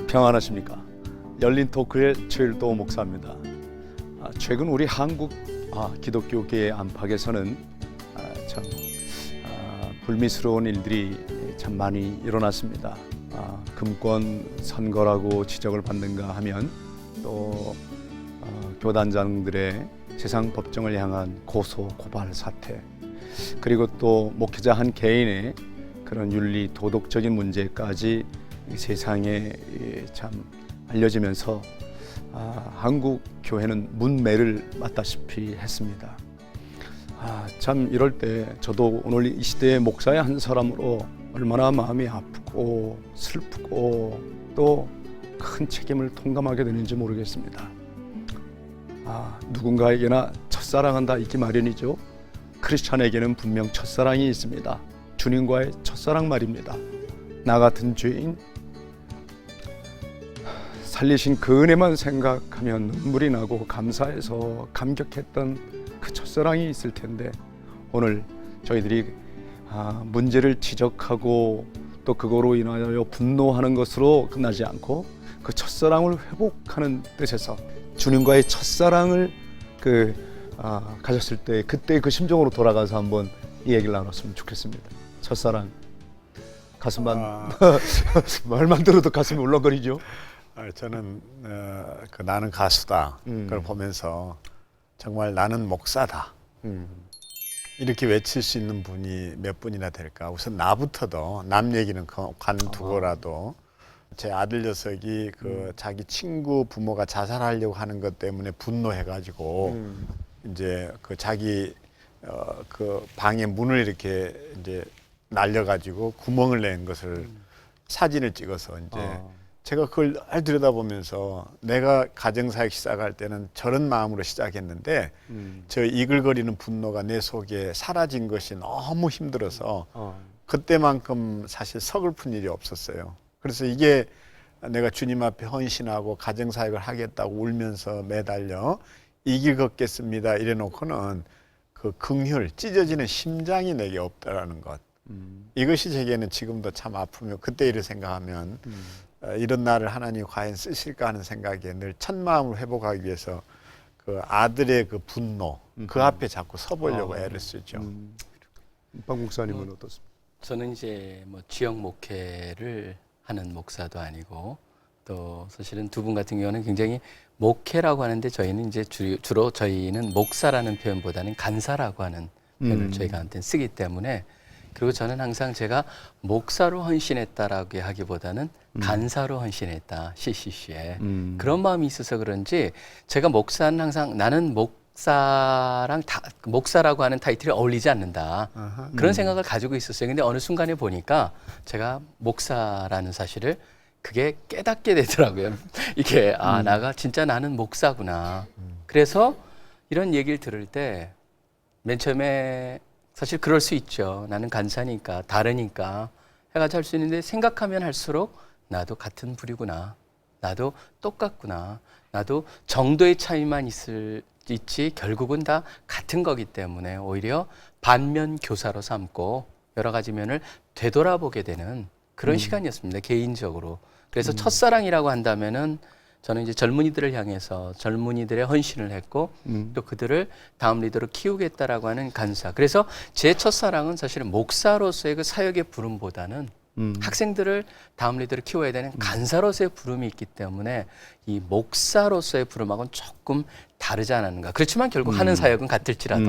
평안하십니까? 열린 토크의 최일도 목사입니다. 최근 우리 한국 기독교계의 안팎에서는 참 불미스러운 일들이 참 많이 일어났습니다. 금권 선거라고 지적을 받는가 하면 또 교단장들의 세상 법정을 향한 고소 고발 사태, 그리고 또 목회자 한 개인의 그런 윤리 도덕적인 문제까지 세상에 참 알려지면서 한국 교회는 문매를 맞다시피 했습니다. 참 이럴 때 저도 오늘 이 시대의 목사의 한 사람으로 얼마나 마음이 아프고 슬프고 또 큰 책임을 통감하게 되는지 모르겠습니다. 누군가에게나 첫사랑은 다 있기 마련이죠. 크리스찬에게는 분명 첫사랑이 있습니다. 주님과의 첫사랑 말입니다. 나 같은 죄인 살리신 그 은혜만 생각하면 눈물이 나고 감사해서 감격했던 그 첫사랑이 있을 텐데, 오늘 저희들이 문제를 지적하고 또 그거로 인하여 분노하는 것으로 끝나지 않고 그 첫사랑을 회복하는 뜻에서 주님과의 첫사랑을 가졌을 때 그때 그 심정으로 돌아가서 한번 이 얘기를 나눴으면 좋겠습니다. 첫사랑 가슴만 말만 들어도 가슴이 울렁거리죠. 저는 그 나는 가수다 그걸 보면서 정말 나는 목사다 이렇게 외칠 수 있는 분이 몇 분이나 될까. 우선 나부터도 남 얘기는 관두고라도 제 아들 녀석이 자기 친구 부모가 자살하려고 하는 것 때문에 분노해가지고 이제 자기 그 방의 문을 이렇게 이제 날려가지고 구멍을 낸 것을 사진을 찍어서 이제 제가 그걸 잘 들여다보면서 내가 가정사역 시작할 때는 저런 마음으로 시작했는데 저 이글거리는 분노가 내 속에 사라진 것이 너무 힘들어서 그때만큼 사실 서글픈 일이 없었어요. 그래서 이게 내가 주님 앞에 헌신하고 가정사역을 하겠다고 울면서 매달려 이 길 걷겠습니다 이래 놓고는 그 긍휼, 찢어지는 심장이 내게 없다라는 것. 이것이 제게는 지금도 참 아프며 그때 일을 생각하면 이런 나를 하나님이 과연 쓰실까 하는 생각에 늘 첫마음을 회복하기 위해서 그 아들의 그 분노 그 앞에 자꾸 서보려고 애를 쓰죠. 박 목사님은 어떻습니까? 저는 이제 지역 목회를 하는 목사도 아니고 또 사실은 두 분 같은 경우는 굉장히 목회라고 하는데 저희는 이제 주로 저희는 목사라는 표현보다는 간사라고 하는 표현을 저희가한테 쓰기 때문에, 그리고 저는 항상 제가 목사로 헌신했다라고 하기보다는 간사로 헌신했다, CCC에 그런 마음이 있어서 그런지 제가 목사는 항상 나는 목사라고 하는 타이틀이 어울리지 않는다 그런 생각을 가지고 있었어요. 근데 어느 순간에 보니까 제가 목사라는 사실을 그게 깨닫게 되더라고요. 이게 나가 진짜 나는 목사구나. 그래서 이런 얘기를 들을 때 맨 처음에 사실 그럴 수 있죠. 나는 간사니까 다르니까 해가지고 할 수 있는데, 생각하면 할수록 나도 같은 부류구나, 나도 똑같구나, 나도 정도의 차이만 있지 결국은 다 같은 거기 때문에 오히려 반면 교사로 삼고 여러 가지 면을 되돌아보게 되는 그런 시간이었습니다, 개인적으로. 그래서 첫사랑이라고 한다면은 저는 이제 젊은이들을 향해서 젊은이들의 헌신을 했고 또 그들을 다음 리더로 키우겠다라고 하는 간사. 그래서 제 첫사랑은 사실은 목사로서의 그 사역의 부름보다는 학생들을 다음 리더로 키워야 되는 간사로서의 부름이 있기 때문에 이 목사로서의 부름하고는 조금 다르지 않았는가. 그렇지만 결국 하는 사역은 같을지라도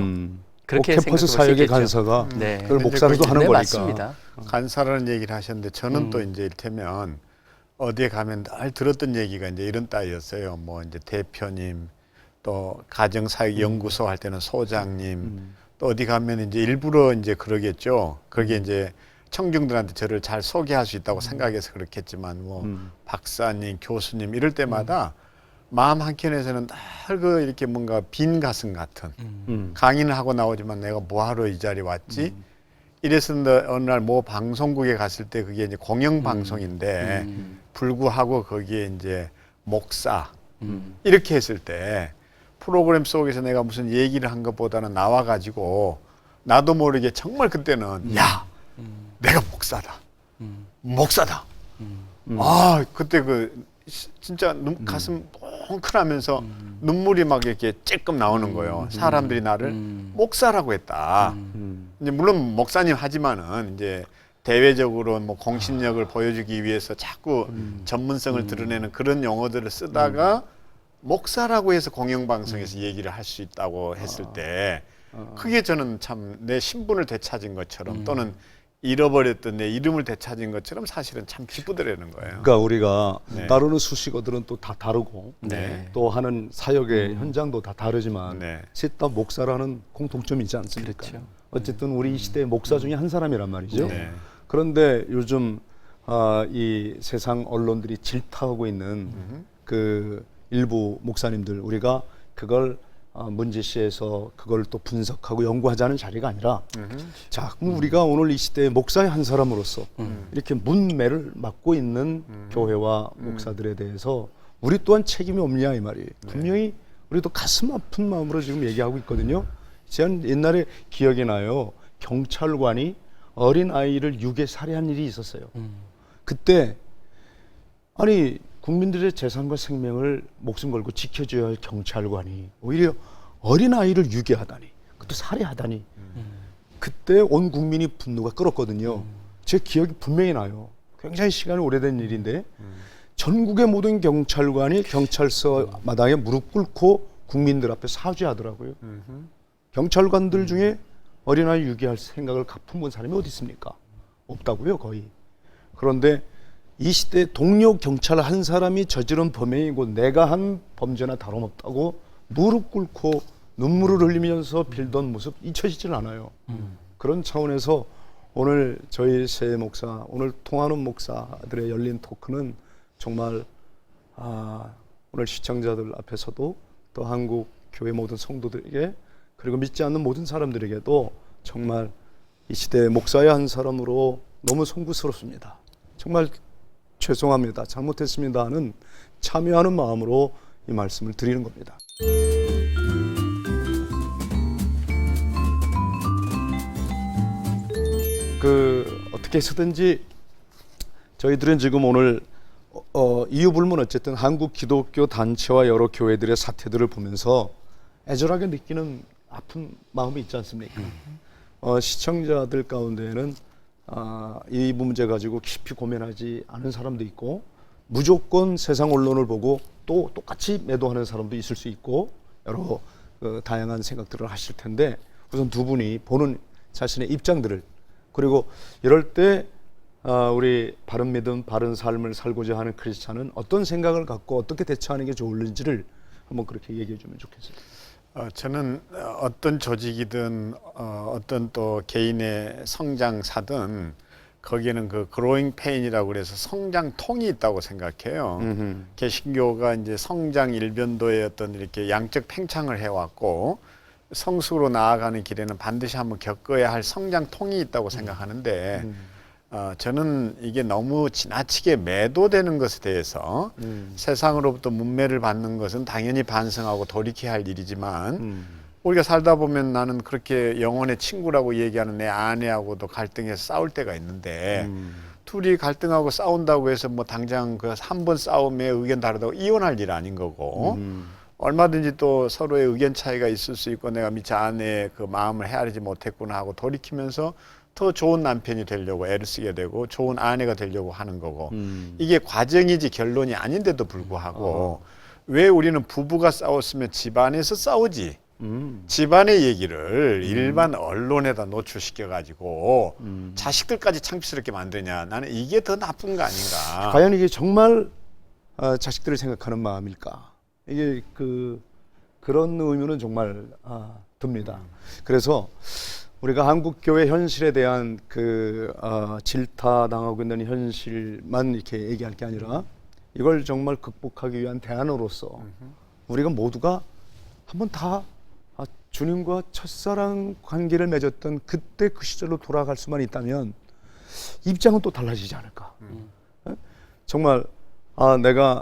그렇게 캠퍼스 사역의 간사가 그걸 목사로도 하는 거니까. 맞습니다. 간사라는 얘기를 하셨는데 저는 또 이제 이를테면 어디에 가면 늘 들었던 얘기가 이제 이런 따위였어요. 뭐 이제 대표님, 또 가정사역 연구소 할 때는 소장님, 또 어디 가면 이제 일부러 이제 그러겠죠. 그게 이제 청중들한테 저를 잘 소개할 수 있다고 생각해서 그렇겠지만 뭐 박사님, 교수님 이럴 때마다 마음 한켠에서는 늘 이렇게 뭔가 빈 가슴 같은 강의를 하고 나오지만 내가 뭐하러 이 자리에 왔지? 이래서 어느 날 모 방송국에 갔을 때 그게 이제 공영방송인데 불구하고 거기에 이제 목사 이렇게 했을 때 프로그램 속에서 내가 무슨 얘기를 한 것보다는 나와가지고 나도 모르게 정말 그때는 야 내가 목사다 목사다 그때 진짜 가슴 뭉클하면서 눈물이 막 이렇게 찔끔 나오는 거예요. 사람들이 나를 목사라고 했다. 이제 물론 목사님 하지만은 이제 대외적으로 뭐 공신력을 보여주기 위해서 자꾸 전문성을 드러내는 그런 용어들을 쓰다가 목사라고 해서 공영방송에서 얘기를 할 수 있다고 했을 때 그게 저는 참 내 신분을 되찾은 것처럼 또는 잃어버렸던 내 이름을 되찾은 것처럼 사실은 참 기쁘더라는 거예요. 그러니까 우리가 네. 따르는 수식어들은 또 다 다르고 네. 또 하는 사역의 현장도 다 다르지만 네. 셋 다 목사라는 공통점이 있지 않습니까? 그렇죠. 어쨌든 우리 이 시대의 목사 중에 한 사람이란 말이죠. 네. 그런데 요즘 이 세상 언론들이 질타하고 있는 그 일부 목사님들 우리가 그걸 문제시해서 그걸 또 분석하고 연구하자는 자리가 아니라 자 그럼 우리가 오늘 이 시대의 목사의 한 사람으로서 이렇게 문매를 맡고 있는 교회와 목사들에 대해서 우리 또한 책임이 없냐 이 말이에요. 분명히 우리도 가슴 아픈 마음으로 지금 얘기하고 있거든요. 제가 옛날에 기억이 나요. 경찰관이 어린 아이를 유괴 살해한 일이 있었어요. 그때 아니 국민들의 재산과 생명을 목숨 걸고 지켜줘야 할 경찰관이 오히려 어린 아이를 유괴하다니, 그것도 살해하다니. 그때 온 국민이 분노가 끓었거든요. 제 기억이 분명히 나요. 굉장히 시간이 오래된 일인데 전국의 모든 경찰관이 경찰서 마당에 무릎 꿇고 국민들 앞에 사죄하더라고요. 경찰관들 중에 어린아이 유괴할 생각을 가품본 사람이 어디 있습니까? 없다고요, 거의. 그런데 이 시대 동료 경찰 한 사람이 저지른 범행이고 내가 한 범죄나 다름없다고 무릎 꿇고 눈물을 흘리면서 빌던 모습 잊혀지질 않아요. 그런 차원에서 오늘 저희 새 목사, 오늘 통하는 목사들의 열린 토크는 정말 오늘 시청자들 앞에서도 또 한국 교회 모든 성도들에게 그리고 믿지 않는 모든 사람들에게도 정말 이 시대의 목사의 한 사람으로 너무 송구스럽습니다. 정말 죄송합니다. 잘못했습니다 하는 참여하는 마음으로 이 말씀을 드리는 겁니다. 어떻게 해서든지 저희들은 지금 오늘 이유불문 어쨌든 한국 기독교 단체와 여러 교회들의 사태들을 보면서 애절하게 느끼는 아픈 마음이 있지 않습니까? 시청자들 가운데에는 이 문제 가지고 깊이 고민하지 않은 사람도 있고 무조건 세상 언론을 보고 또 똑같이 매도하는 사람도 있을 수 있고 여러 다양한 생각들을 하실 텐데 우선 두 분이 보는 자신의 입장들을 그리고 이럴 때 우리 바른 믿음, 바른 삶을 살고자 하는 크리스찬은 어떤 생각을 갖고 어떻게 대처하는 게 좋을지를 한번 그렇게 얘기해 주면 좋겠어요. 저는 어떤 조직이든 어떤 또 개인의 성장사든 거기에는 그 그로잉 페인이라고 그래서 성장통이 있다고 생각해요. 개신교가 이제 성장 일변도의 어떤 이렇게 양적 팽창을 해왔고 성숙으로 나아가는 길에는 반드시 한번 겪어야 할 성장통이 있다고 생각하는데 저는 이게 너무 지나치게 매도되는 것에 대해서 세상으로부터 문매를 받는 것은 당연히 반성하고 돌이켜야 할 일이지만 우리가 살다 보면 나는 그렇게 영혼의 친구라고 얘기하는 내 아내하고도 갈등해서 싸울 때가 있는데 둘이 갈등하고 싸운다고 해서 뭐 당장 그 한 번 싸움에 의견 다르다고 이혼할 일 아닌 거고 얼마든지 또 서로의 의견 차이가 있을 수 있고 내가 미처 아내의 그 마음을 헤아리지 못했구나 하고 돌이키면서 더 좋은 남편이 되려고 애를 쓰게 되고 좋은 아내가 되려고 하는 거고 이게 과정이지 결론이 아닌데도 불구하고 왜 우리는 부부가 싸웠으면 집안에서 싸우지 집안의 얘기를 일반 언론에다 노출시켜 가지고 자식들까지 창피스럽게 만드냐 나는 이게 더 나쁜 거 아닌가. 과연 이게 정말 자식들을 생각하는 마음일까? 이게 그런 의문은 정말 듭니다. 그래서 우리가 한국 교회 현실에 대한 질타당하고 있는 현실만 이렇게 얘기할 게 아니라 이걸 정말 극복하기 위한 대안으로서 우리가 모두가 한번 다 주님과 첫사랑 관계를 맺었던 그때 그 시절로 돌아갈 수만 있다면 입장은 또 달라지지 않을까. 정말 내가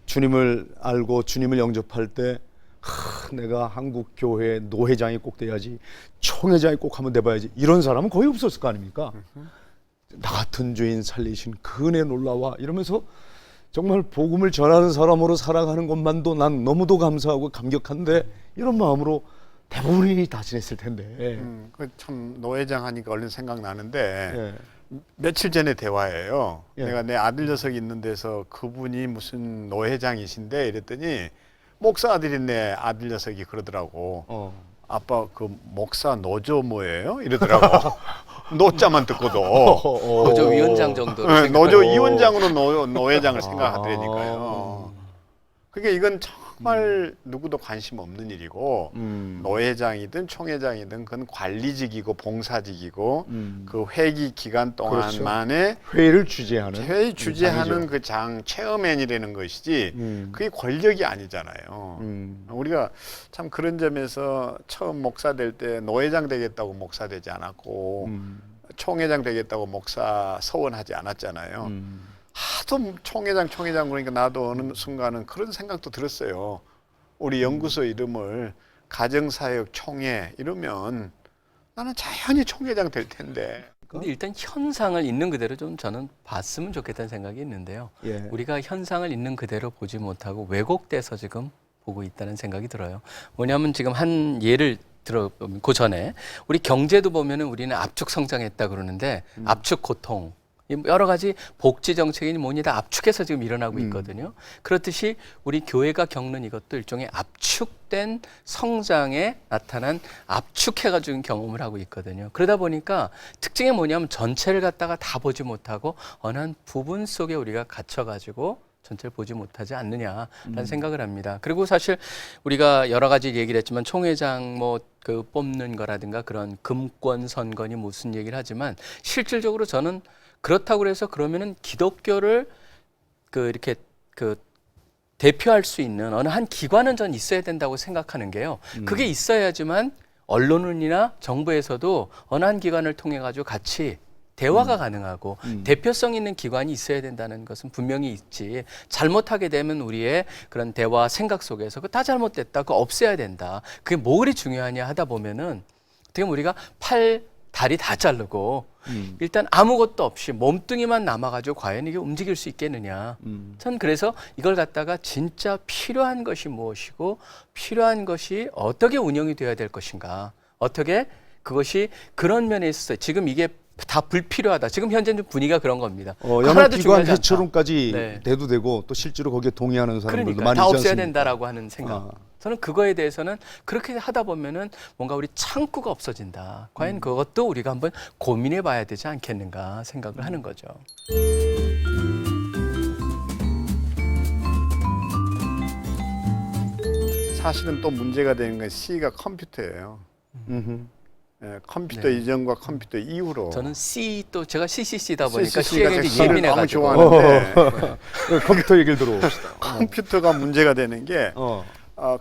주님을 알고 주님을 영접할 때 내가 한국 교회 노회장이 꼭 돼야지, 총회장이 꼭 한번 돼봐야지, 이런 사람은 거의 없었을 거 아닙니까? 나 같은 죄인 살리신 그 은혜 놀라와 이러면서 정말 복음을 전하는 사람으로 살아가는 것만도 난 너무도 감사하고 감격한데 이런 마음으로 대부분이 다 지냈을 텐데. 그참 노회장 하니까 얼른 생각나는데 예. 며칠 전에 대화예요. 예. 내가 내 아들 녀석이 있는 데서 그분이 무슨 노회장이신데 이랬더니 목사 아들이 내 아들 녀석이 그러더라고. 아빠 그 목사 노조 뭐예요? 이러더라고. 노자만 듣고도 노조 위원장 정도로 네, 생각하고. 노조 위원장으로 노회장을 생각하더라니까요. 그러니까 이건 정말 누구도 관심 없는 일이고 노회장이든 총회장이든 그건 관리직이고 봉사직이고 그 회기 기간 동안만에 회의를 주재하는 회의 주재하는 장이죠. 그 장 체어맨이라는 것이지 그게 권력이 아니잖아요. 우리가 참 그런 점에서 처음 목사 될 때 노회장 되겠다고 목사 되지 않았고 총회장 되겠다고 목사 서원하지 않았잖아요. 하도 총회장 그러니까 나도 어느 순간은 그런 생각도 들었어요. 우리 연구소 이름을 가정사역 총회 이러면 나는 자연히 총회장 될 텐데. 근데 일단 현상을 있는 그대로 좀 저는 봤으면 좋겠다는 생각이 있는데요. 예. 우리가 현상을 있는 그대로 보지 못하고 왜곡돼서 지금 보고 있다는 생각이 들어요. 뭐냐면 지금 한 예를 들어보면 그 전에 우리 경제도 보면은 우리는 압축 성장했다 그러는데 압축 고통 여러 가지 복지 정책이니 뭐니 다 압축해서 지금 일어나고 있거든요. 그렇듯이 우리 교회가 겪는 이것도 일종의 압축된 성장에 나타난 압축해가지고 경험을 하고 있거든요. 그러다 보니까 특징이 뭐냐면 전체를 갖다가 다 보지 못하고 어느 한 부분 속에 우리가 갇혀가지고 전체를 보지 못하지 않느냐라는 생각을 합니다. 그리고 사실 우리가 여러 가지 얘기를 했지만 총회장 뭐 그 뽑는 거라든가 그런 금권 선거니 무슨 얘기를 하지만 실질적으로 저는 그렇다고 해서 그러면은 기독교를 이렇게 대표할 수 있는 어느 한 기관은 전 있어야 된다고 생각하는 게요. 그게 있어야지만 언론이나 정부에서도 어느 한 기관을 통해 가지고 같이 대화가 가능하고 대표성 있는 기관이 있어야 된다는 것은 분명히 있지. 잘못하게 되면 우리의 그런 대화 생각 속에서 그거 다 잘못됐다. 그거 없애야 된다. 그게 뭐 그리 중요하냐 하다 보면은 어떻게 보면 우리가 다리 다 자르고 일단 아무것도 없이 몸뚱이만 남아가지고 과연 이게 움직일 수 있겠느냐. 전 그래서 이걸 갖다가 진짜 필요한 것이 무엇이고 필요한 것이 어떻게 운영이 되어야 될 것인가. 어떻게 그것이 그런 면에 있어서 지금 이게 다 불필요하다. 지금 현재 분위기가 그런 겁니다. 하나도 연합기관 중요하지 않다. 회초론까지 네. 돼도 되고 또 실제로 거기에 동의하는 사람들도 그러니까 많이 다 있지 없애야 않습니까? 된다라고 하는 생각. 저는 그거에 대해서는 그렇게 하다 보면은 뭔가 우리 창구가 없어진다. 과연 그것도 우리가 한번 고민해 봐야 되지 않겠는가 생각을 하는 거죠. 사실은 또 문제가 되는 건 C가 컴퓨터예요. 예, 컴퓨터 네. 이전과 컴퓨터 이후로. 저는 C도 제가 CCC다 보니까 CCC가 C에 C를 너무 예민해가지고 좋아하는데 컴퓨터 얘기를 들어봅시다. 컴퓨터가 문제가 되는 게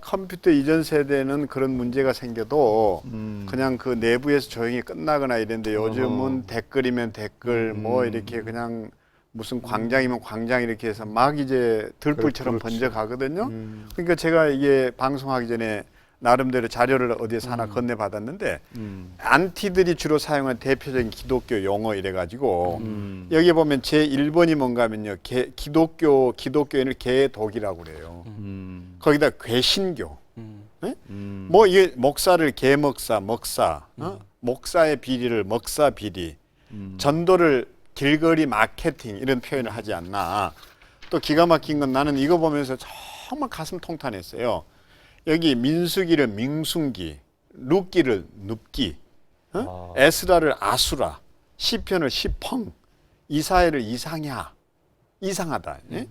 컴퓨터 이전 세대는 그런 문제가 생겨도 그냥 그 내부에서 조용히 끝나거나 이랬는데 요즘은 댓글이면 댓글 뭐 이렇게 그냥 무슨 광장이면 광장 이렇게 해서 막 이제 들불처럼 그렇지. 번져가거든요. 그러니까 제가 이게 방송하기 전에 나름대로 자료를 어디에서 하나 건네받았는데 안티들이 주로 사용한 대표적인 기독교 용어 이래가지고 여기 보면 제1번이 뭔가 하면요. 기독교인을 개독이라고 그래요. 거기다 괴신교. 네? 뭐 이게 목사를 개목사, 먹사, 목사의 비리를 먹사 비리, 전도를 길거리 마케팅 이런 표현을 하지 않나. 또 기가 막힌 건 나는 이거 보면서 정말 가슴 통탄했어요. 여기 민수기를 민숭기, 룻기를 눕기, 에스라를 아수라, 시편을 시펑, 이사야를 이상야, 이상하다. 예?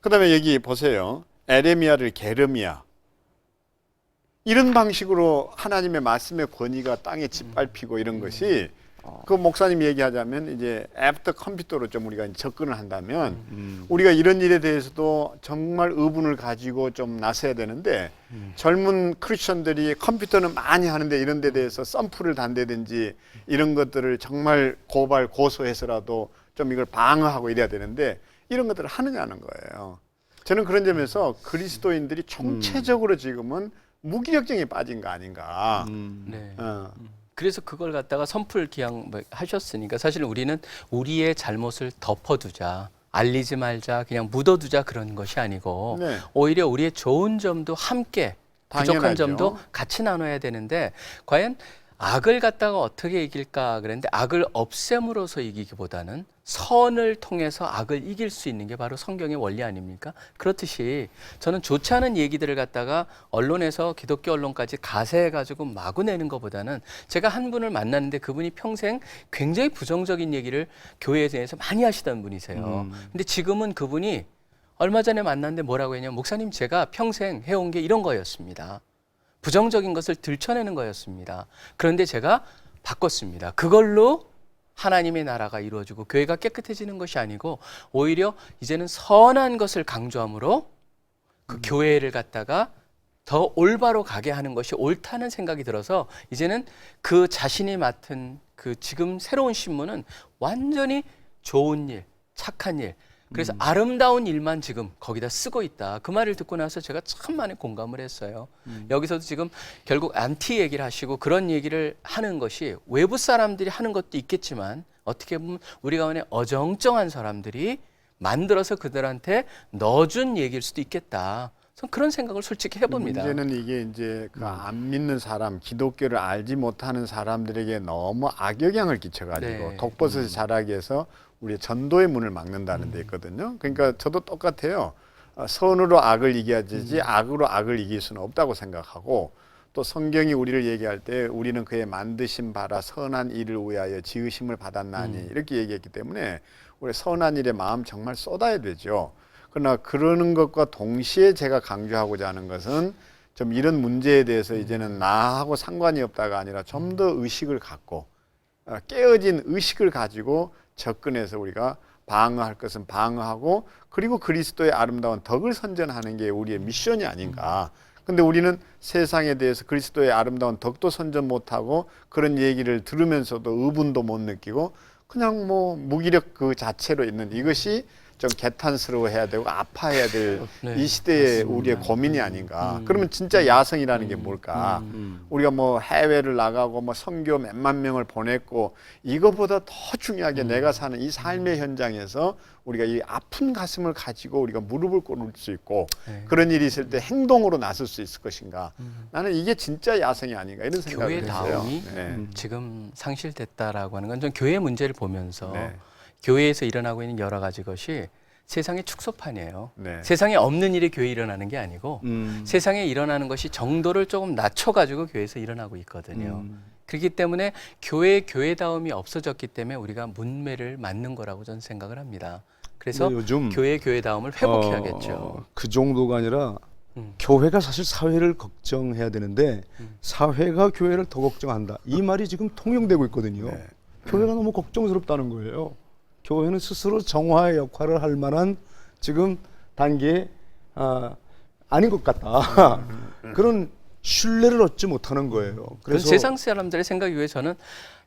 그다음에 여기 보세요. 에레미야를 게르미야. 이런 방식으로 하나님의 말씀의 권위가 땅에 짓밟히고 이런 것이 그 목사님 얘기하자면 이제 애프터 컴퓨터로 좀 우리가 접근을 한다면 우리가 이런 일에 대해서도 정말 의분을 가지고 좀 나서야 되는데 젊은 크리스천들이 컴퓨터는 많이 하는데 이런 데 대해서 썬프를 단다든지 이런 것들을 정말 고소해서라도 좀 이걸 방어하고 이래야 되는데 이런 것들을 하느냐는 거예요. 저는 그런 점에서 그리스도인들이 총체적으로 지금은 무기력증에 빠진 거 아닌가. 네. 그래서 그걸 갖다가 선풀 기양 하셨으니까 사실 우리는 우리의 잘못을 덮어두자. 알리지 말자, 그냥 묻어두자 그런 것이 아니고 네. 오히려 우리의 좋은 점도 함께 부족한 당연하죠. 점도 같이 나눠야 되는데 과연 악을 갖다가 어떻게 이길까 그랬는데 악을 없앰으로써 이기기보다는 선을 통해서 악을 이길 수 있는 게 바로 성경의 원리 아닙니까? 그렇듯이 저는 좋지 않은 얘기들을 갖다가 언론에서 기독교 언론까지 가세해가지고 마구 내는 것보다는 제가 한 분을 만났는데 그분이 평생 굉장히 부정적인 얘기를 교회에 대해서 많이 하시던 분이세요. 근데 지금은 그분이 얼마 전에 만났는데 뭐라고 했냐면 목사님 제가 평생 해온 게 이런 거였습니다. 부정적인 것을 들춰내는 거였습니다. 그런데 제가 바꿨습니다. 그걸로 하나님의 나라가 이루어지고 교회가 깨끗해지는 것이 아니고 오히려 이제는 선한 것을 강조함으로 그 교회를 갖다가 더 올바로 가게 하는 것이 옳다는 생각이 들어서 이제는 그 자신이 맡은 그 지금 새로운 신문은 완전히 좋은 일, 착한 일, 그래서 아름다운 일만 지금 거기다 쓰고 있다. 그 말을 듣고 나서 제가 참 많이 공감을 했어요. 여기서도 지금 결국 안티 얘기를 하시고 그런 얘기를 하는 것이 외부 사람들이 하는 것도 있겠지만 어떻게 보면 우리 가운데 어정쩡한 사람들이 만들어서 그들한테 넣어준 얘기일 수도 있겠다. 저는 그런 생각을 솔직히 해봅니다. 문제는 이게 이제 그 안 믿는 사람, 기독교를 알지 못하는 사람들에게 너무 악영향을 끼쳐가지고 네. 독버섯이 자라기 위해서 우리 전도의 문을 막는다는 데 있거든요. 그러니까 저도 똑같아요. 선으로 악을 이겨야지 악으로 악을 이길 수는 없다고 생각하고 또 성경이 우리를 얘기할 때 우리는 그의 만드신 바라 선한 일을 위하여 지으심을 받았나니 이렇게 얘기했기 때문에 우리 선한 일에 마음 정말 쏟아야 되죠. 그러나 그러는 것과 동시에 제가 강조하고자 하는 것은 좀 이런 문제에 대해서 이제는 나하고 상관이 없다가 아니라 좀 더 의식을 갖고 깨어진 의식을 가지고 접근해서 우리가 방어할 것은 방어하고 그리고 그리스도의 아름다운 덕을 선전하는 게 우리의 미션이 아닌가. 근데 우리는 세상에 대해서 그리스도의 아름다운 덕도 선전 못하고 그런 얘기를 들으면서도 의분도 못 느끼고 그냥 뭐 무기력 그 자체로 있는 이것이 좀 개탄스러워해야 되고 아파해야 될 이 네, 시대의 맞습니다. 우리의 고민이 아닌가. 그러면 진짜 야성이라는 게 뭘까? 우리가 뭐 해외를 나가고 뭐 선교 몇만 명을 보냈고 이거보다 더 중요하게 내가 사는 이 삶의 현장에서 우리가 이 아픈 가슴을 가지고 우리가 무릎을 꿇을 수 있고 네. 그런 일이 있을 때 행동으로 나설 수 있을 것인가? 나는 이게 진짜 야성이 아닌가 이런 생각을 했어요. 교회다움이 네. 지금 상실됐다라고 하는 건 전 교회 문제를 보면서 네. 교회에서 일어나고 있는 여러 가지 것이 세상의 축소판이에요. 네. 세상에 없는 일이 교회에 일어나는 게 아니고 세상에 일어나는 것이 정도를 조금 낮춰가지고 교회에서 일어나고 있거든요. 그렇기 때문에 교회다움이 없어졌기 때문에 우리가 문매를 맞는 거라고 저는 생각을 합니다. 그래서 근데 요즘 교회다움을 회복해야겠죠. 그 정도가 아니라 교회가 사실 사회를 걱정해야 되는데 사회가 교회를 더 걱정한다. 이 말이 지금 통용되고 있거든요. 네. 교회가 너무 걱정스럽다는 거예요. 교회는 스스로 정화의 역할을 할 만한 지금 단계에 아닌 것 같다. 그런 신뢰를 얻지 못하는 거예요. 그래서 세상 사람들의 생각 위에 저는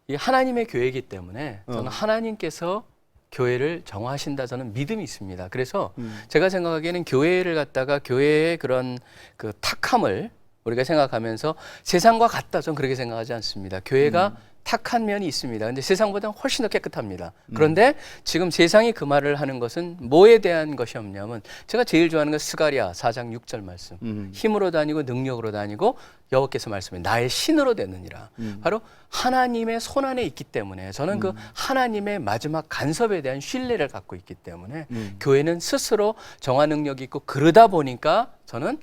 이 하나님의 교회이기 때문에 저는 하나님께서 교회를 정화하신다 저는 믿음이 있습니다. 그래서 제가 생각하기에는 교회를 갖다가 교회의 그런 그 탁함을 우리가 생각하면서 세상과 같다 저는 그렇게 생각하지 않습니다. 교회가 탁한 면이 있습니다. 근데 세상보다 훨씬 더 깨끗합니다. 그런데 지금 세상이 그 말을 하는 것은 뭐에 대한 것이 없냐면 제가 제일 좋아하는 건 스가랴 4장 6절 말씀. 힘으로 다니고 능력으로 다니고 여호와께서 말씀해 나의 신으로 되느니라. 바로 하나님의 손안에 있기 때문에 저는 그 하나님의 마지막 간섭에 대한 신뢰를 갖고 있기 때문에 교회는 스스로 정화 능력이 있고 그러다 보니까 저는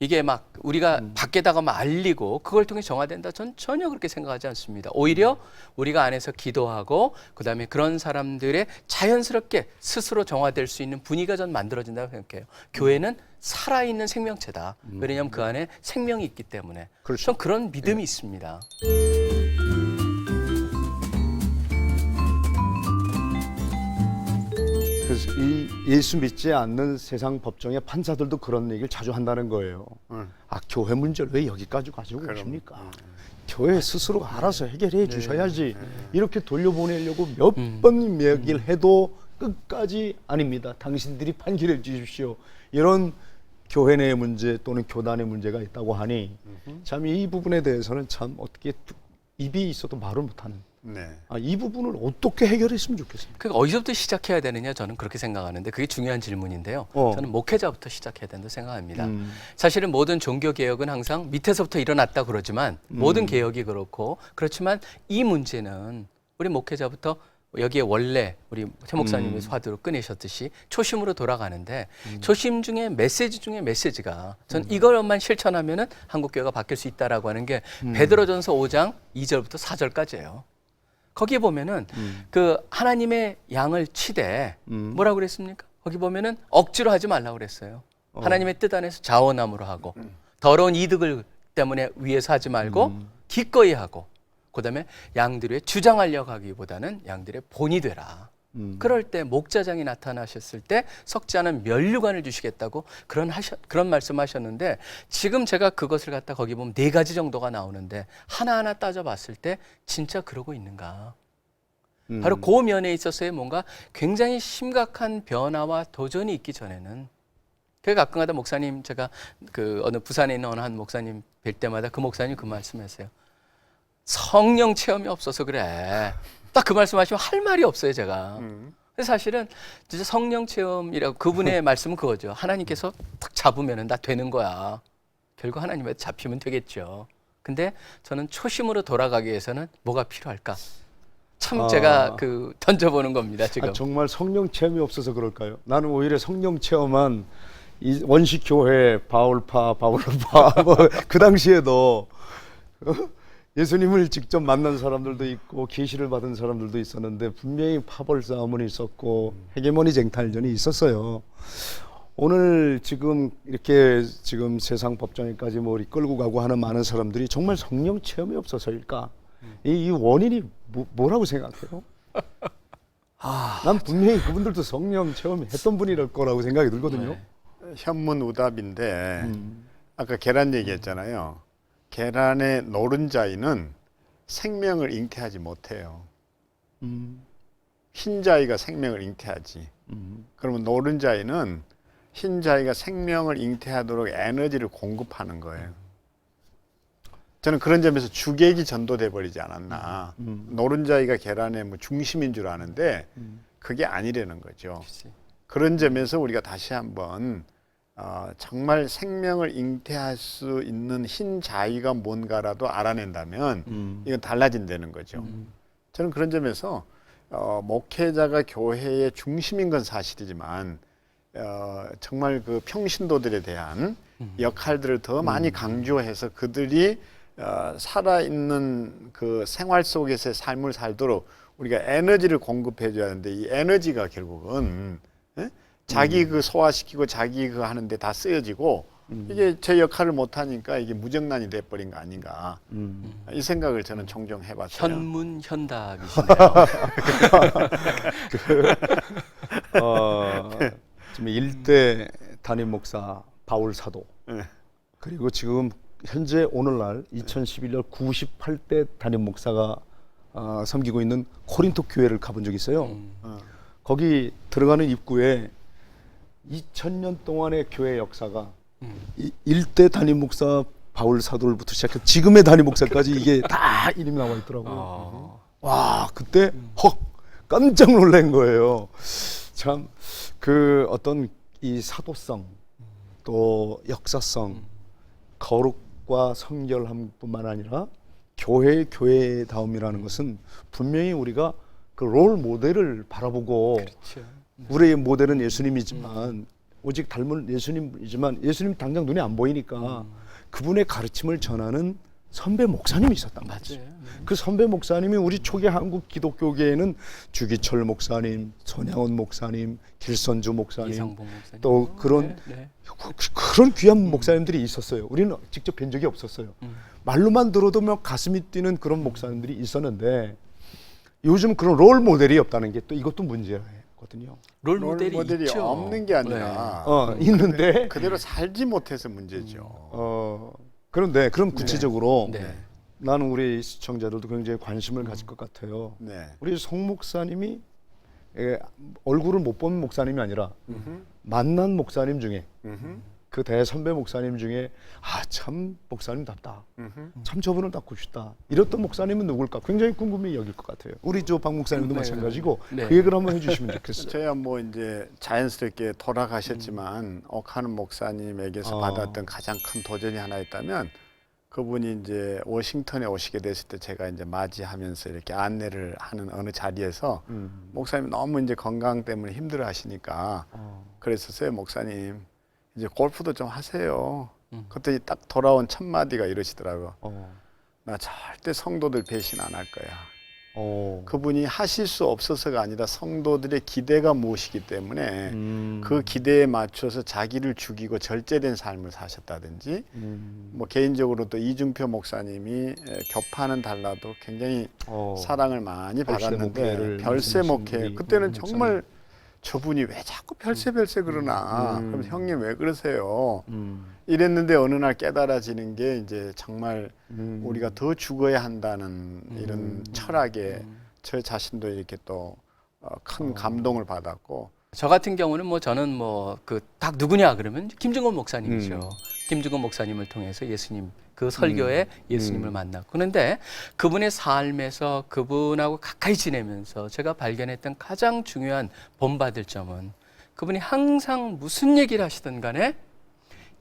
이게 막 우리가 밖에다가 막 알리고 그걸 통해 정화된다. 전 전혀 그렇게 생각하지 않습니다. 오히려 우리가 안에서 기도하고 그다음에 그런 사람들의 자연스럽게 스스로 정화될 수 있는 분위기가 전 만들어진다고 생각해요. 교회는 살아있는 생명체다. 왜냐하면 그 안에 생명이 있기 때문에. 그렇죠. 전 그런 믿음이 있습니다. 그래서 이 예수 믿지 않는 세상 법정의 판사들도 그런 얘기를 자주 한다는 거예요. 아, 교회 문제를 왜 여기까지 가지고 오십니까? 교회 스스로 알아서 해결해 주셔야지. 이렇게 돌려보내려고 몇 번 얘기를 해도 끝까지 아닙니다. 당신들이 판결해 주십시오. 이런 교회 내의 문제 또는 교단의 문제가 있다고 하니 참 이 부분에 대해서는 참 어떻게 입이 있어도 말을 못하는. 네. 이 부분을 어떻게 해결했으면 좋겠습니까? 그러니까 어디서부터 시작해야 되느냐 저는 그렇게 생각하는데 그게 중요한 질문인데요. 저는 목회자부터 시작해야 된다고 생각합니다. 사실은 모든 종교 개혁은 항상 밑에서부터 일어났다 그러지만 모든 개혁이 그렇지만 이 문제는 우리 목회자부터 여기에 원래 우리 최 목사님이 화두로 꺼내셨듯이 초심으로 돌아가는데 초심 중에 메시지 중에 메시지가 전 이것만 실천하면은 한국교회가 바뀔 수 있다라고 하는 게 베드로전서 5장 2절부터 4절까지예요. 거기에 보면은 그 하나님의 양을 치되 뭐라고 그랬습니까? 거기 보면은 억지로 하지 말라고 그랬어요. 하나님의 뜻 안에서 자원함으로 하고 더러운 이득을 때문에 위해서 하지 말고 기꺼이 하고 그다음에 양들의 주장하려고 하기보다는 양들의 본이 되라. 그럴 때 목자장이 나타나셨을 때 썩지 않은 면류관을 주시겠다고 그런 말씀하셨는데 지금 제가 그것을 갖다 거기 보면 4가지 정도가 나오는데 하나하나 따져봤을 때 진짜 그러고 있는가? 바로 그 면에 있어서의 뭔가 굉장히 심각한 변화와 도전이 있기 전에는 그러니까 가끔가다 목사님 제가 그 어느 부산에 있는 어느 한 목사님 뵐 때마다 그 목사님 그 말씀하세요. 성령 체험이 없어서 그래. 딱 그 말씀하시면 할 말이 없어요, 제가. 근데 사실은 진짜 성령 체험이라고 그분의 말씀은 그거죠. 하나님께서 딱 잡으면은 다 되는 거야. 결국 하나님한테 잡히면 되겠죠. 근데 저는 초심으로 돌아가기 위해서는 뭐가 필요할까? 참 제가 그 던져보는 겁니다, 지금. 정말 성령 체험이 없어서 그럴까요? 나는 오히려 성령 체험한 이 원식 교회 바울파 뭐 그 당시에도 예수님을 직접 만난 사람들도 있고 계시를 받은 사람들도 있었는데 분명히 파벌 싸움은 있었고 헤게모니 쟁탈전이 있었어요. 오늘 지금 이렇게 지금 세상 법정에까지 뭐 끌고 가고 하는 많은 사람들이 정말 성령 체험이 없어서일까? 이 원인이 뭐라고 생각해요? 난 분명히 그분들도 성령 체험했던 분이랄 거라고 생각이 들거든요. 현문우답인데 아까 계란 얘기했잖아요. 계란의 노른자이는 생명을 잉태하지 못해요. 흰자위가 생명을 잉태하지. 그러면 노른자위는 흰자위가 생명을 잉태하도록 에너지를 공급하는 거예요. 저는 그런 점에서 주객이 전도돼 버리지 않았나. 노른자위가 계란의 뭐 중심인 줄 아는데 그게 아니라는 거죠. 그런 점에서 우리가 다시 한번 정말 생명을 잉태할 수 있는 흰 자위가 뭔가라도 알아낸다면 이건 달라진다는 거죠. 저는 그런 점에서 목회자가 교회의 중심인 건 사실이지만 정말 그 평신도들에 대한 역할들을 더 많이 강조해서 그들이 살아있는 그 생활 속에서의 삶을 살도록 우리가 에너지를 공급해 줘야 하는데 이 에너지가 결국은 자기 그 소화시키고 자기 그 하는데 다 쓰여지고 이게 제 역할을 못하니까 이게 무정란이 돼버린 거 아닌가 이 생각을 저는 종종 해봤어요. 현문현답이시네요. 지금 1대 담임 목사 바울 사도 그리고 지금 현재 오늘날 2011년 98대 담임 목사가 섬기고 있는 코린토 교회를 가본 적이 있어요. 거기 들어가는 입구에 2000년 동안의 교회 역사가 1대 담임 목사 바울 사도를부터 시작해 지금의 담임 목사까지 이게 다 이름이 나와 있더라고요. 와, 그때 깜짝 놀란 거예요. 참 그 어떤 이 사도성 또 역사성 거룩과 성결함뿐만 아니라 교회다움이라는 것은 분명히 우리가 그 롤 모델을 바라보고 그렇죠. 우리의 모델은 예수님이지만 오직 닮은 예수님이지만 예수님 당장 눈에 안 보이니까 그분의 가르침을 전하는 선배 목사님이 있었단 말이죠. 그 선배 목사님이 우리 초기 한국 기독교계에는 주기철 목사님, 손양원 목사님, 길선주 목사님, 이성봉 목사님. 또 그런 그런 귀한 목사님들이 있었어요. 우리는 직접 뵌 적이 없었어요. 말로만 들어도 막 가슴이 뛰는 그런 목사님들이 있었는데 요즘 그런 롤 모델이 없다는 게 또 이것도 문제거든요. 롤 모델이 있죠. 없는 게 아니라 있는데 그대로 살지 못해서 문제죠. 그런데 그럼 구체적으로 네. 나는 우리 시청자들도 굉장히 관심을 가질 것 같아요. 네. 우리 송 목사님이 얼굴을 못 본 목사님이 아니라 만난 목사님 중에 그 그 대선배 목사님 중에 참 목사님답다. 참 저분을 닦고 싶다. 이랬던 목사님은 누굴까? 굉장히 궁금히 여길 것 같아요. 우리 저 박 목사님도 네, 마찬가지고 네. 그 얘기를 한번 해주시면 좋겠어요. 저야 뭐 이제 자연스럽게 돌아가셨지만 옥하는 목사님에게서 받았던 가장 큰 도전이 하나 있다면 그분이 이제 워싱턴에 오시게 됐을 때 제가 이제 맞이하면서 이렇게 안내를 하는 어느 자리에서 목사님이 너무 이제 건강 때문에 힘들어 하시니까 그랬었어요. 목사님 이제 골프도 좀 하세요. 그때 딱 돌아온 첫 마디가 이러시더라고. 나 절대 성도들 배신 안 할 거야. 그분이 하실 수 없어서가 아니라 성도들의 기대가 무엇이기 때문에 그 기대에 맞춰서 자기를 죽이고 절제된 삶을 사셨다든지 뭐 개인적으로 또 이준표 목사님이 교파는 달라도 굉장히 사랑을 많이 받았는데 별세 목회 그때는 정말 저분이 왜 자꾸 별세 그러나 그럼 형님 왜 그러세요 이랬는데 어느 날 깨달아지는 게 이제 정말 우리가 더 죽어야 한다는 이런 철학에 저 자신도 이렇게 또 큰 감동을 받았고 저 같은 경우는 뭐 저는 뭐 그 딱 누구냐 그러면 김증원 목사님이죠. 김증원 목사님을 통해서 예수님 그 설교에 예수님을 만났고 그런데 그분의 삶에서 그분하고 가까이 지내면서 제가 발견했던 가장 중요한 본받을 점은 그분이 항상 무슨 얘기를 하시든 간에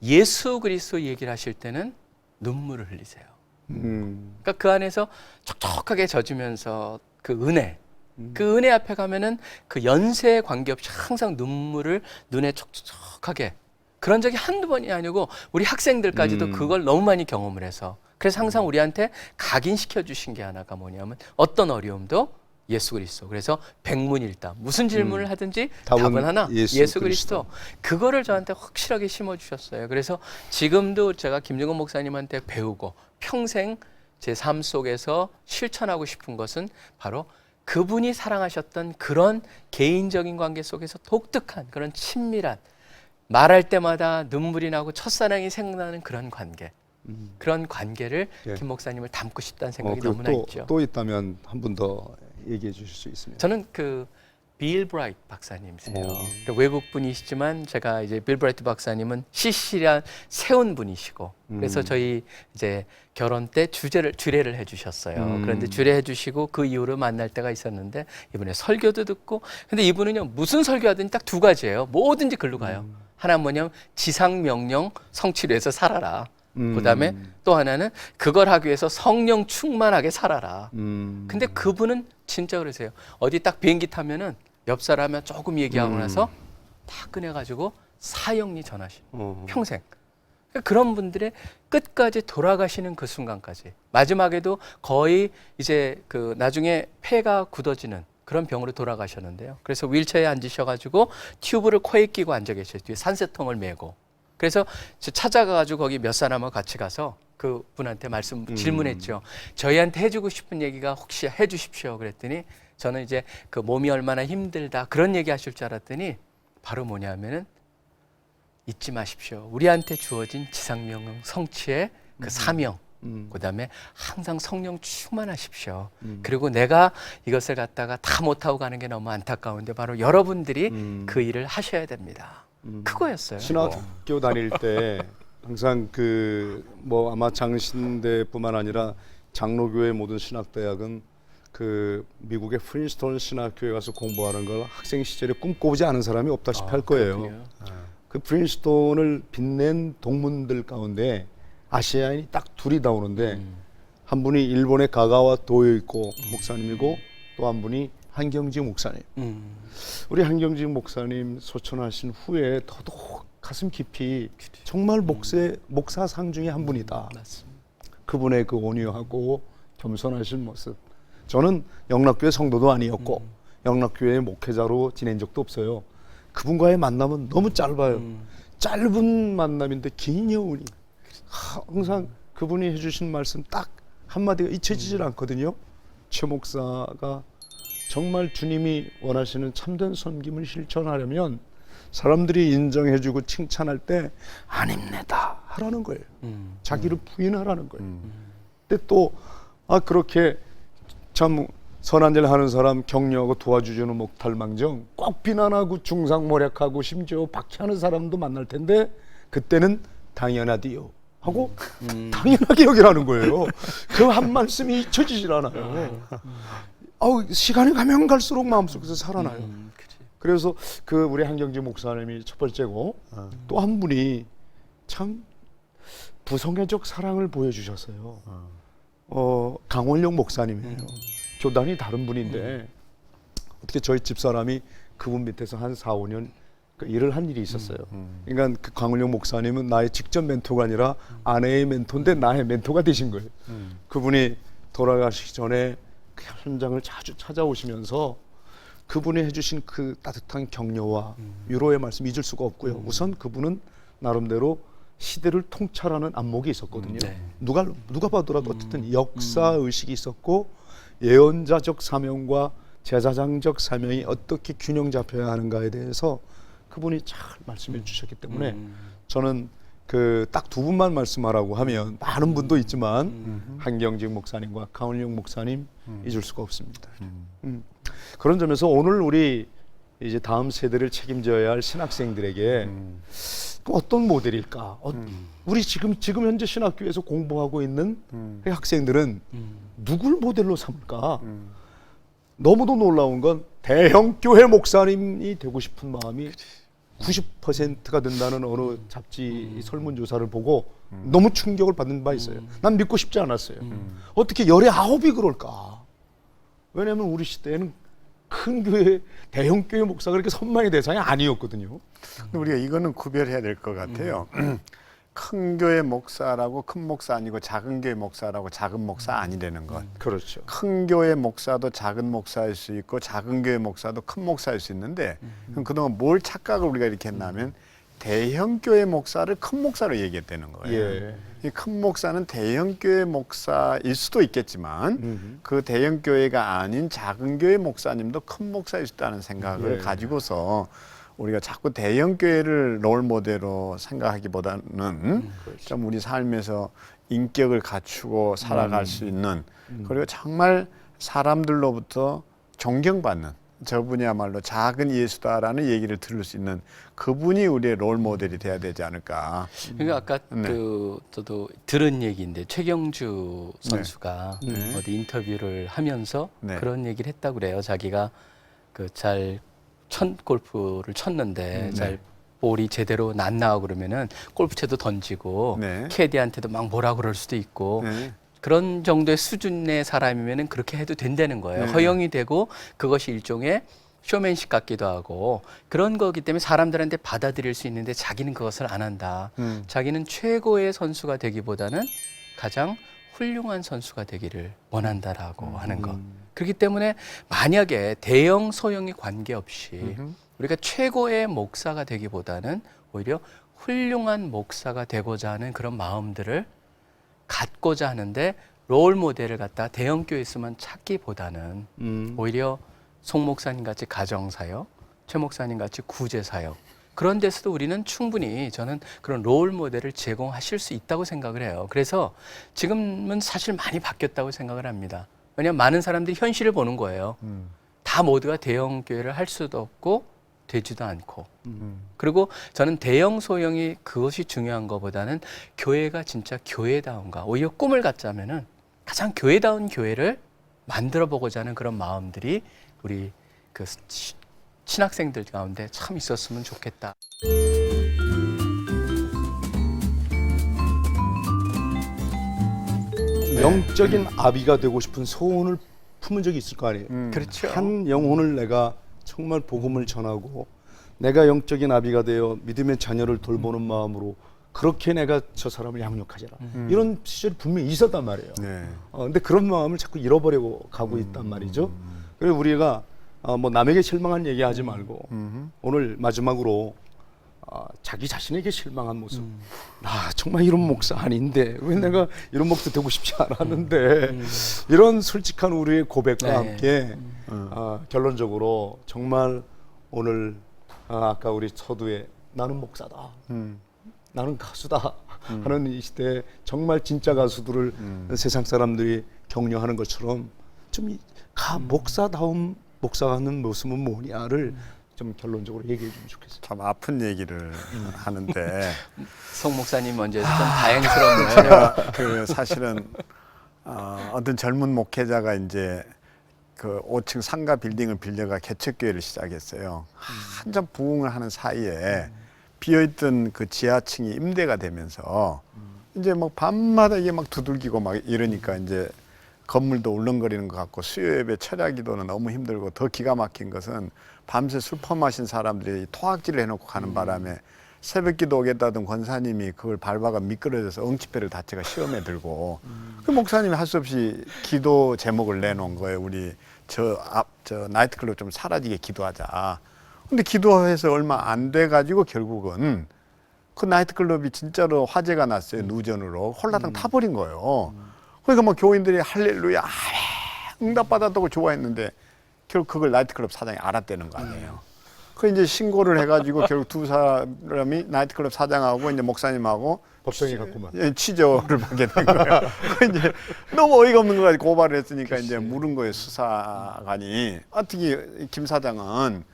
예수 그리스도 얘기를 하실 때는 눈물을 흘리세요. 그러니까 그 안에서 촉촉하게 젖으면서 그 은혜 앞에 가면은 그 연세에 관계없이 항상 눈물을 눈에 촉촉하게 그런 적이 한두 번이 아니고 우리 학생들까지도 그걸 너무 많이 경험을 해서 그래서 항상 우리한테 각인시켜 주신 게 하나가 뭐냐면 어떤 어려움도 예수 그리스도. 그래서 백문일답 무슨 질문을 하든지 답은 하나 예수 그리스도. 그거를 저한테 확실하게 심어주셨어요. 그래서 지금도 제가 김증원 목사님한테 배우고 평생 제 삶 속에서 실천하고 싶은 것은 바로 그분이 사랑하셨던 그런 개인적인 관계 속에서 독특한 그런 친밀한 말할 때마다 눈물이 나고 첫사랑이 생각나는 그런 관계. 그런 관계를 김 목사님을 닮고 싶다는 생각이 너무나 있죠. 또 있다면 한 분 더 얘기해 주실 수 있습니다. 저는 그 빌 브라이트 박사님이세요. 그러니까 외국 분이시지만 제가 이제 빌 브라이트 박사님은 시시리아 세운 분이시고 그래서 저희 이제 결혼 때 주례를 해주셨어요. 그런데 주례해 주시고 그 이후로 만날 때가 있었는데 이번에 설교도 듣고 근데 이분은요 무슨 설교하든지 딱 두 가지예요. 뭐든지 글로 가요. 하나 뭐냐면 지상 명령 성취를 해서 살아라. 그다음에 또 하나는 그걸 하기 위해서 성령 충만하게 살아라. 근데 그분은 진짜 그러세요. 어디 딱 비행기 타면은 옆 사람이 조금 얘기하고 나서 다 꺼내가지고 사형리 전하시는 평생. 그러니까 그런 분들의 끝까지 돌아가시는 그 순간까지 마지막에도 거의 이제 그 나중에 폐가 굳어지는 그런 병으로 돌아가셨는데요. 그래서 휠체어에 앉으셔가지고 튜브를 코에 끼고 앉아 계셔요. 뒤에 산소통을 메고. 그래서 찾아가가지고 거기 몇 사람하고 같이 가서 그 분한테 질문했죠. 저희한테 해주고 싶은 얘기가 혹시 해주십시오. 그랬더니 저는 이제 그 몸이 얼마나 힘들다 그런 얘기 하실 줄 알았더니 바로 뭐냐면은 잊지 마십시오. 우리한테 주어진 지상명령 성취의 그 사명. 그다음에 항상 성령 충만하십시오. 그리고 내가 이것을 갖다가 다 못하고 가는 게 너무 안타까운데 바로 여러분들이 그 일을 하셔야 됩니다. 그거였어요. 신학교 다닐 때 항상 그 뭐 아마 장신대뿐만 아니라 장로교회 모든 신학대학은 그 미국의 프린스턴 신학교에 가서 공부하는 걸 학생 시절에 꿈꿔보지 않은 사람이 없다시피 할 거예요. 그 프린스턴을 빛낸 동문들 가운데 아시아인이 딱 둘이 나오는데 한 분이 일본의 가가와 도요이코 목사님이고 또 한 분이 한경직 목사님. 우리 한경직 목사님 소천하신 후에 더더욱 가슴 깊이 정말 목사상 중에 한 분이다. 맞습니다. 그분의 그 온유하고 겸손하신 모습. 저는 영락교회 성도도 아니었고 영락교회 목회자로 지낸 적도 없어요. 그분과의 만남은 너무 짧아요. 짧은 만남인데 긴 여운이. 항상 그분이 해주신 말씀 딱 한마디가 잊혀지질 않거든요. 최 목사가 정말 주님이 원하시는 참된 섬김을 실천하려면 사람들이 인정해주고 칭찬할 때 아닙니다 하라는 거예요. 자기를 부인하라는 거예요. 근데 또 그렇게 참 선한 일 하는 사람 격려하고 도와주지는 못할 망정 꼭 비난하고 중상모략하고 심지어 박해하는 사람도 만날 텐데 그때는 당연하디요 하고 당연하게 여기라는 거예요. 그 한 말씀이 잊혀지질 않아요. 시간이 가면 갈수록 마음속에서 살아나요. 그래서 그 우리 한경지 목사님이 첫 번째고 또 한 분이 참 부성애적 사랑을 보여주셨어요. 강원룡 목사님이에요. 교단이 다른 분인데 어떻게 저희 집사람이 그분 밑에서 한 4, 5년 그 일을 한 일이 있었어요. 그러니까 그 강원룡 목사님은 나의 직접 멘토가 아니라 아내의 멘토인데 나의 멘토가 되신 거예요. 그분이 돌아가시기 전에 그 현장을 자주 찾아오시면서 그분이 해주신 그 따뜻한 격려와 위로의 말씀 잊을 수가 없고요. 우선 그분은 나름대로 시대를 통찰하는 안목이 있었거든요. 누가 봐더라도 어쨌든 역사 의식이 있었고 예언자적 사명과 제사장적 사명이 어떻게 균형 잡혀야 하는가에 대해서 그분이 잘 말씀해 주셨기 때문에 저는 그 딱 두 분만 말씀하라고 하면 많은 분도 있지만 한경직 목사님과 강원룡 목사님 잊을 수가 없습니다. 그런 점에서 오늘 우리 이제 다음 세대를 책임져야 할 신학생들에게 어떤 모델일까? 우리 지금 현재 신학교에서 공부하고 있는 학생들은 누굴 모델로 삼을까? 너무도 놀라운 건 대형 교회 목사님이 되고 싶은 마음이 90%가 된다는 어느 잡지 설문조사를 보고 너무 충격을 받는 바 있어요. 난 믿고 싶지 않았어요. 어떻게 19이 그럴까? 왜냐하면 우리 시대에는 큰 교회, 대형 교회 목사가 그렇게 선망의 대상이 아니었거든요. 근데 우리가 이거는 구별해야 될 것 같아요. 큰 교회 목사라고 큰 목사 아니고 작은 교회 목사라고 작은 목사 아니라는 것. 그렇죠. 큰 교회 목사도 작은 목사일 수 있고 작은 교회 목사도 큰 목사일 수 있는데 그럼 그동안 뭘 착각을 우리가 이렇게 했냐면 대형 교회 목사를 큰 목사로 얘기했다는 거예요. 예. 이 큰 목사는 대형 교회 목사일 수도 있겠지만 그 대형 교회가 아닌 작은 교회 목사님도 큰 목사일 수 있다는 생각을 가지고서 우리가 자꾸 대형 교회를 롤 모델로 생각하기보다는 좀 우리 삶에서 인격을 갖추고 살아갈 수 있는 그리고 정말 사람들로부터 존경받는 저분이야말로 작은 예수다라는 얘기를 들을 수 있는 그분이 우리의 롤 모델이 돼야 되지 않을까. 그러니까 아까 저도 들은 얘기인데 최경주 선수가 어디 인터뷰를 하면서 그런 얘기를 했다고 그래요. 자기가 그 잘 골프를 쳤는데 잘 볼이 제대로 안 나와 그러면은 골프채도 던지고 캐디한테도 막 뭐라 그럴 수도 있고 그런 정도의 수준의 사람이면은 그렇게 해도 된다는 거예요. 허용이 되고 그것이 일종의 쇼맨십 같기도 하고 그런 거기 때문에 사람들한테 받아들일 수 있는데 자기는 그것을 안 한다. 자기는 최고의 선수가 되기보다는 가장 훌륭한 선수가 되기를 원한다라고 하는 것. 그렇기 때문에 만약에 대형 소형이 관계없이 우리가 최고의 목사가 되기보다는 오히려 훌륭한 목사가 되고자 하는 그런 마음들을 갖고자 하는데 롤 모델을 갖다 대형 교회에서만 찾기보다는 오히려 송 목사님 같이 가정사역, 최 목사님 같이 구제사역 그런 데서도 우리는 충분히 저는 그런 롤 모델을 제공하실 수 있다고 생각을 해요. 그래서 지금은 사실 많이 바뀌었다고 생각을 합니다. 왜냐하면 많은 사람들이 현실을 보는 거예요. 다 모두가 대형 교회를 할 수도 없고 되지도 않고. 그리고 저는 대형 소형이 그것이 중요한 것보다는 교회가 진짜 교회다운가. 오히려 꿈을 갖자면은 가장 교회다운 교회를 만들어 보고자 하는 그런 마음들이 우리 그 신학생들 가운데 참 있었으면 좋겠다. 영적인 아비가 되고 싶은 소원을 품은 적이 있을 거 아니에요. 그렇죠. 한 영혼을 내가 정말 복음을 전하고 내가 영적인 아비가 되어 믿음의 자녀를 돌보는 마음으로 그렇게 내가 저 사람을 양육하자라. 이런 시절이 분명히 있었단 말이에요. 근데 그런 마음을 자꾸 잃어버리고 가고 있단 말이죠. 그래서 우리가 뭐 남에게 실망한 얘기하지 말고 오늘 마지막으로 자기 자신에게 실망한 모습. 나 정말 이런 목사 아닌데 왜 내가 이런 목사 되고 싶지 않았는데 이런 솔직한 우리의 고백과 함께 결론적으로 정말 오늘 아까 우리 서두에 나는 목사다. 나는 가수다 하는 이 시대에 정말 진짜 가수들을 세상 사람들이 격려하는 것처럼 좀 목사다운 목사 같은 모습은 뭐냐를 좀 결론적으로 얘기해 주면 좋겠어요. 참 아픈 얘기를 하는데 송 목사님 먼저 해서 좀 다행스럽네요. 제가 그 사실은 어떤 젊은 목회자가 이제 그 5층 상가 빌딩을 빌려가 개척교회를 시작했어요. 한참 부흥을 하는 사이에 비어있던 그 지하층이 임대가 되면서 이제 막 밤마다 이게 막 두들기고 막 이러니까 이제 건물도 울렁거리는 것 같고 수요 예배 철야 기도는 너무 힘들고 더 기가 막힌 것은 밤새 술 퍼마신 사람들이 토악질을 해놓고 가는 바람에 새벽 기도 오겠다던 권사님이 그걸 밟아가 미끄러져서 엉치배를 다쳐가 시험에 들고 그 목사님이 할 수 없이 기도 제목을 내놓은 거예요. 우리 저 나이트클럽 좀 사라지게 기도하자. 근데 기도해서 얼마 안 돼 가지고 결국은 그 나이트클럽이 진짜로 화재가 났어요. 누전으로 홀라당 타버린 거예요. 그러니까 뭐 교인들이 할렐루야 응답받았다고 좋아했는데 결국 그걸 나이트클럽 사장이 알았다는 거 아니에요. 그 이제 신고를 해가지고 결국 두 사람이 나이트클럽 사장하고 이제 목사님하고 법정에 갔구만. 취조를 받게 된 거예요. 그 이제 너무 어이가 없는 거 가지고 고발을 했으니까 이제 물은 거예요, 수사관이. 어떻게 김 사장은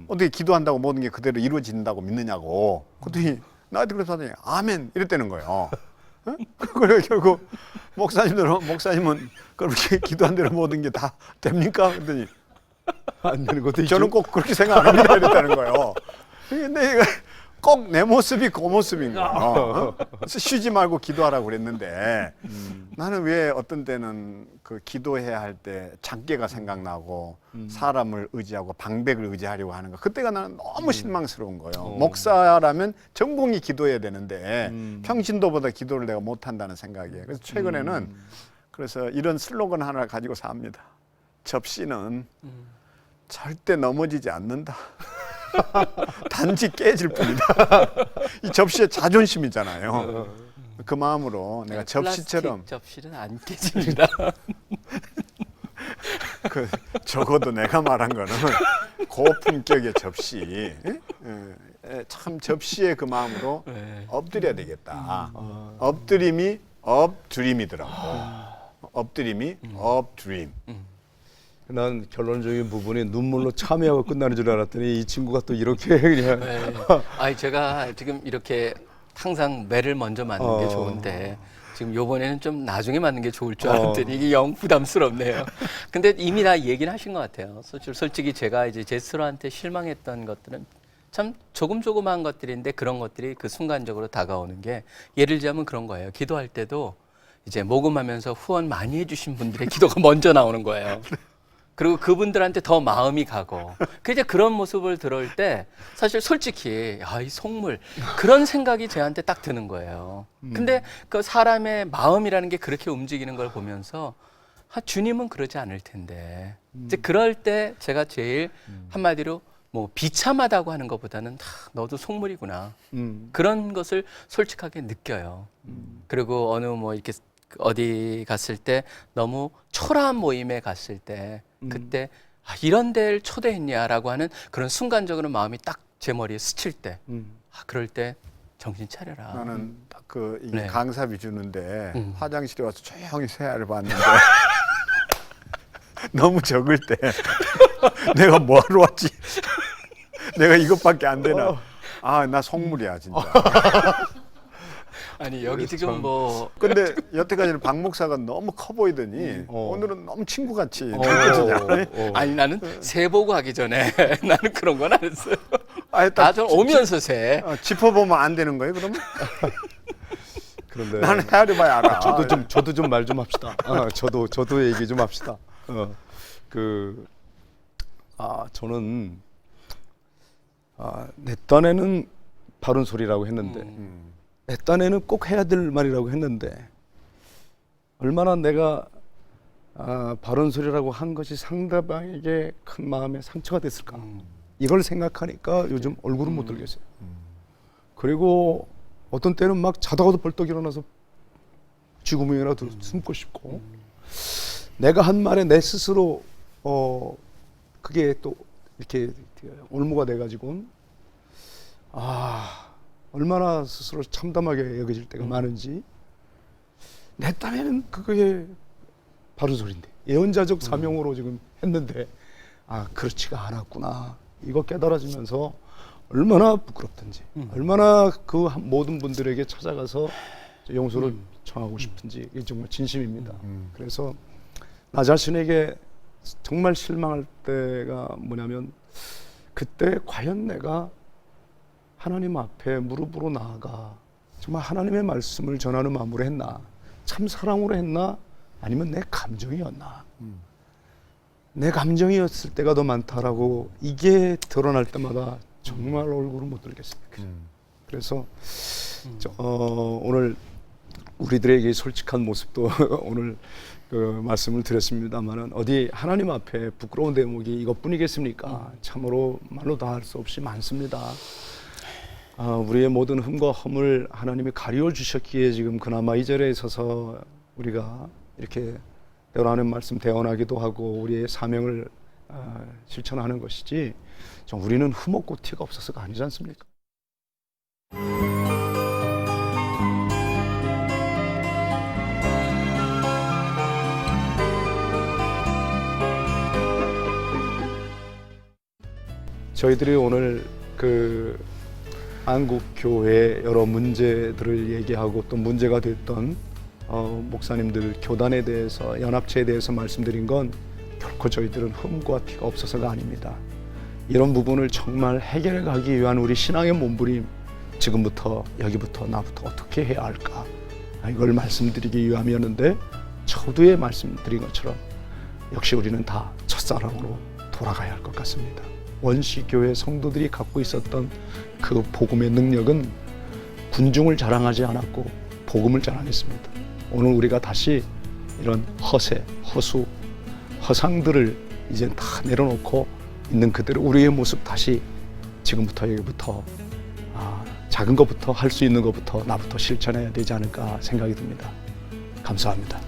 어떻게 기도한다고 모든 게 그대로 이루어진다고 믿느냐고. 그랬더니 나이트클럽 사장이 아멘 이랬다는 거예요. 그래 결국 목사님은 그렇게 기도한 대로 모든 게 다 됩니까? 그랬더니 안 되는 것도 저는 꼭 그렇게 생각 안 합니다 이랬다는 거예요. 근데 꼭 내 모습이 그 모습인 거예요. 어? 그래서 쉬지 말고 기도하라고 그랬는데 나는 왜 어떤 때는 그 기도해야 할 때 장계가 생각나고 사람을 의지하고 방백을 의지하려고 하는 거 그때가 나는 너무 실망스러운 거예요. 목사라면 전공이 기도해야 되는데 평신도보다 기도를 내가 못한다는 생각이에요. 그래서 최근에는 그래서 이런 슬로건 하나 가지고 삽니다. 접시는 절대 넘어지지 않는다. 단지 깨질 뿐이다. 이 접시의 자존심이잖아요. 그 마음으로 내가 접시처럼 플라스틱 접시는 안 깨집니다. 그 적어도 내가 말한 거는 고품격의 접시. 참 접시의 그 마음으로 엎드려야 되겠다. 엎드림이 업드림이더라고. 엎드림이 업드림. 난 결론적인 부분이 눈물로 참여하고 끝나는 줄 알았더니 이 친구가 또 이렇게 그냥 네. 아니 제가 지금 이렇게 항상 매를 먼저 맞는 게 좋은데 지금 요번에는 좀 나중에 맞는 게 좋을 줄 알았더니 이게 영 부담스럽네요. 근데 이미 다 얘기는 하신 것 같아요. 솔직히 제가 이제 제 스스로한테 실망했던 것들은 참 조금조금한 것들인데 그런 것들이 그 순간적으로 다가오는 게 예를 들자면 그런 거예요. 기도할 때도 이제 모금하면서 후원 많이 해주신 분들의 기도가 먼저 나오는 거예요. 그리고 그분들한테 더 마음이 가고 그 이제 그런 모습을 들을 때 사실 솔직히 이 속물 그런 생각이 저한테 딱 드는 거예요. 근데 그 사람의 마음이라는 게 그렇게 움직이는 걸 보면서 주님은 그러지 않을 텐데 이제 그럴 때 제가 제일 한마디로 뭐 비참하다고 하는 것보다는 너도 속물이구나 그런 것을 솔직하게 느껴요. 그리고 어느 뭐 이렇게 어디 갔을 때 너무 초라한 모임에 갔을 때 그때 이런 데를 초대했냐라고 하는 그런 순간적으로 마음이 딱 제 머리에 스칠 때 그럴 때 정신 차려라. 나는 딱 그 네. 강사비 주는데 화장실에 와서 조용히 세알을 봤는데 너무 적을 때 내가 뭐하러 왔지? 내가 이것밖에 안 되나? 나 속물이야 진짜. 아니 여기 지금 뭐 근데 여태까지는 박 목사가 너무 커 보이더니 오늘은 너무 친구같이 느껴지냐? 아니 나는 새 보고 하기 전에 나는 그런 건 안 했어요. 아예 딱 좀 오면서 새. 짚어보면 안 되는 거예요, 그러면? 그런데 나는 헤아려봐야 알아. 저도 좀 말 좀 합시다. 저도 얘기 좀 합시다. 저는 내 딴에는 바른 소리라고 했는데 내 딴에는 꼭 해야 될 말이라고 했는데 얼마나 내가 바른 소리라고 한 것이 상대방에게 큰 마음의 상처가 됐을까 이걸 생각하니까 요즘 얼굴은 못 들겠어요. 그리고 어떤 때는 막 자다가도 벌떡 일어나서 쥐구멍이라도 숨고 싶고 내가 한 말에 내 스스로 그게 또 이렇게 올무가 돼가지고 얼마나 스스로 참담하게 여겨질 때가 많은지 내 딴에는 그게 바른 소리인데 예언자적 사명으로 지금 했는데 그렇지가 않았구나 이거 깨달아지면서 얼마나 부끄럽든지 얼마나 그 모든 분들에게 찾아가서 용서를 청하고 싶은지 이게 정말 진심입니다. 그래서 나 자신에게 정말 실망할 때가 뭐냐면 그때 과연 내가 하나님 앞에 무릎으로 나아가 정말 하나님의 말씀을 전하는 마음으로 했나, 참 사랑으로 했나, 아니면 내 감정이었나. 내 감정이었을 때가 더 많다라고 이게 드러날 때마다 정말 얼굴을 못 들겠습니다. 그래서 오늘 우리들에게 솔직한 모습도 오늘 그 말씀을 드렸습니다만은 어디 하나님 앞에 부끄러운 대목이 이것뿐이겠습니까? 참으로 말로 다 할 수 없이 많습니다. 우리의 모든 흠과 허물 하나님이 가리워 주셨기에 지금 그나마 이 자리에 서서 우리가 이렇게 때로는 말씀 대언하기도 하고 우리의 사명을 실천하는 것이지 우리는 흠없고 티가 없어서가 아니지 않습니까? 저희들이 오늘 그 한국교회 여러 문제들을 얘기하고 또 문제가 됐던 목사님들 교단에 대해서 연합체에 대해서 말씀드린 건 결코 저희들은 흠과 티가 없어서가 아닙니다. 이런 부분을 정말 해결해 가기 위한 우리 신앙의 몸부림 지금부터 여기부터 나부터 어떻게 해야 할까 이걸 말씀드리기 위함이었는데 저도에 말씀드린 것처럼 역시 우리는 다 첫사랑으로 돌아가야 할 것 같습니다. 원시교회 성도들이 갖고 있었던 그 복음의 능력은 군중을 자랑하지 않았고 복음을 자랑했습니다. 오늘 우리가 다시 이런 허세, 허수, 허상들을 이제 다 내려놓고 있는 그대로 우리의 모습 다시 지금부터 여기부터 작은 것부터 할 수 있는 것부터 나부터 실천해야 되지 않을까 생각이 듭니다. 감사합니다.